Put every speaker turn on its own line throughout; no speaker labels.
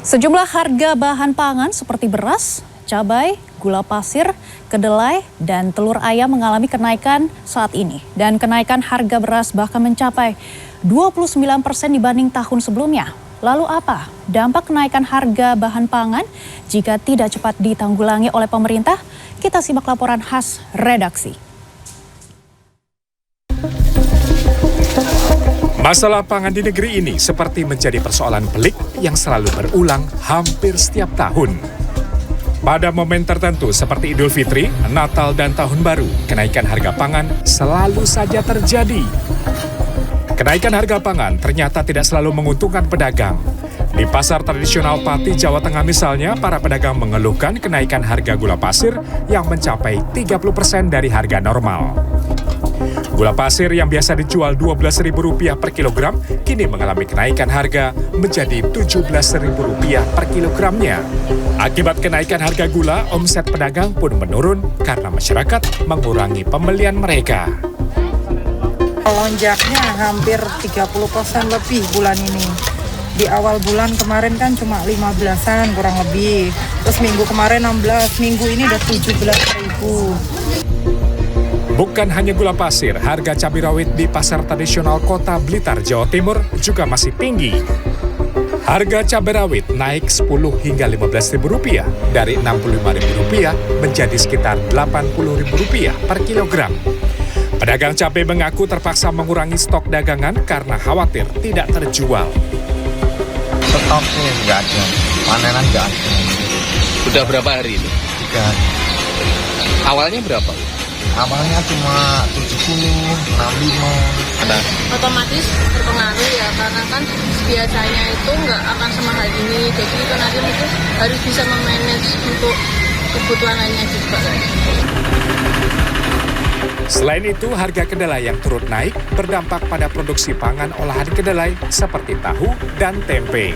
Sejumlah harga bahan pangan seperti beras, cabai, gula pasir, kedelai, dan telur ayam mengalami kenaikan saat ini. Dan kenaikan harga beras bahkan mencapai 29% dibanding tahun sebelumnya. Lalu apa dampak kenaikan harga bahan pangan jika tidak cepat ditanggulangi oleh pemerintah? Kita simak laporan khas redaksi.
Masalah pangan di negeri ini seperti menjadi persoalan pelik yang selalu berulang hampir setiap tahun. Pada momen tertentu seperti Idul Fitri, Natal, dan Tahun Baru, kenaikan harga pangan selalu saja terjadi. Kenaikan harga pangan ternyata tidak selalu menguntungkan pedagang. Di pasar tradisional Pati, Jawa Tengah misalnya, para pedagang mengeluhkan kenaikan harga gula pasir yang mencapai 30% dari harga normal. Gula pasir yang biasa dijual Rp12.000 per kilogram, kini mengalami kenaikan harga menjadi Rp17.000 per kilogramnya. Akibat kenaikan harga gula, omset pedagang pun menurun karena masyarakat mengurangi pembelian mereka.
Lonjaknya hampir 30% lebih bulan ini. Di awal bulan kemarin kan cuma 15-an kurang lebih. Terus minggu kemarin 16, minggu ini udah 17.000.
Bukan hanya gula pasir, harga cabai rawit di pasar tradisional Kota Blitar, Jawa Timur juga masih tinggi. Harga cabai rawit naik Rp10 hingga Rp15.000 dari Rp65.000 menjadi sekitar Rp80.000 per kilogram. Pedagang cabai mengaku terpaksa mengurangi stok dagangan karena khawatir tidak terjual.
Stoknya nggak ada, panenan nggak ada.
Sudah berapa hari itu?
3 hari.
Awalnya berapa?
Awalnya cuma 70, 65.
Nah,
otomatis berpengaruh ya, karena kan biasanya itu nggak akan semahal ini, jadi kan nanti mungkin harus bisa memanage untuk kebutuhan lainnya juga.
Selain itu, harga kedelai yang turut naik berdampak pada produksi pangan olahan kedelai seperti tahu dan tempe.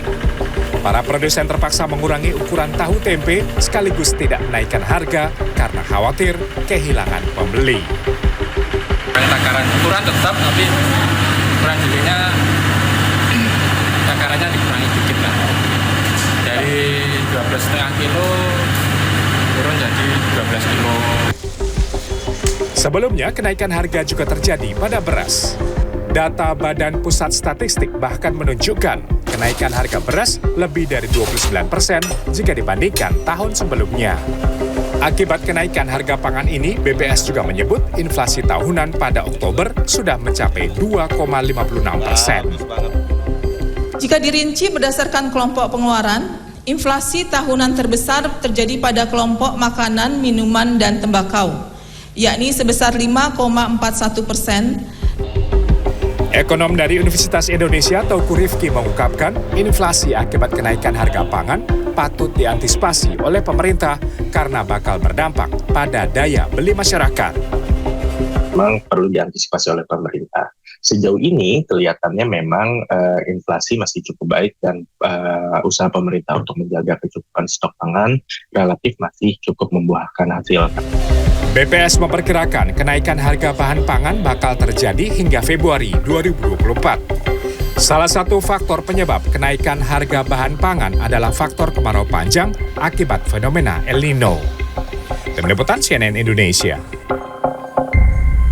Para produsen terpaksa mengurangi ukuran tahu tempe sekaligus tidak menaikkan harga karena khawatir kehilangan pembeli.
Takaran ukuran tetap, tapi ukuran jelinya takarannya dikurangi dikit lah. Dari 12,5 kilo turun jadi 12 kilo.
Sebelumnya, kenaikan harga juga terjadi pada beras. Data Badan Pusat Statistik bahkan menunjukkan kenaikan harga beras lebih dari 29% jika dibandingkan tahun sebelumnya. Akibat kenaikan harga pangan ini, BPS juga menyebut inflasi tahunan pada Oktober sudah mencapai 2,56%.
Jika dirinci berdasarkan kelompok pengeluaran, inflasi tahunan terbesar terjadi pada kelompok makanan, minuman, dan tembakau, yakni sebesar 5,41%.
Ekonom dari Universitas Indonesia Teuku Rifki mengungkapkan inflasi akibat kenaikan harga pangan patut diantisipasi oleh pemerintah karena bakal berdampak pada daya beli masyarakat.
Memang perlu diantisipasi oleh pemerintah. Sejauh ini kelihatannya memang inflasi masih cukup baik dan usaha pemerintah untuk menjaga kecukupan stok pangan relatif masih cukup membuahkan hasil.
BPS memperkirakan kenaikan harga bahan pangan bakal terjadi hingga Februari 2024. Salah satu faktor penyebab kenaikan harga bahan pangan adalah faktor kemarau panjang akibat fenomena El Nino. Tim Liputan CNN Indonesia.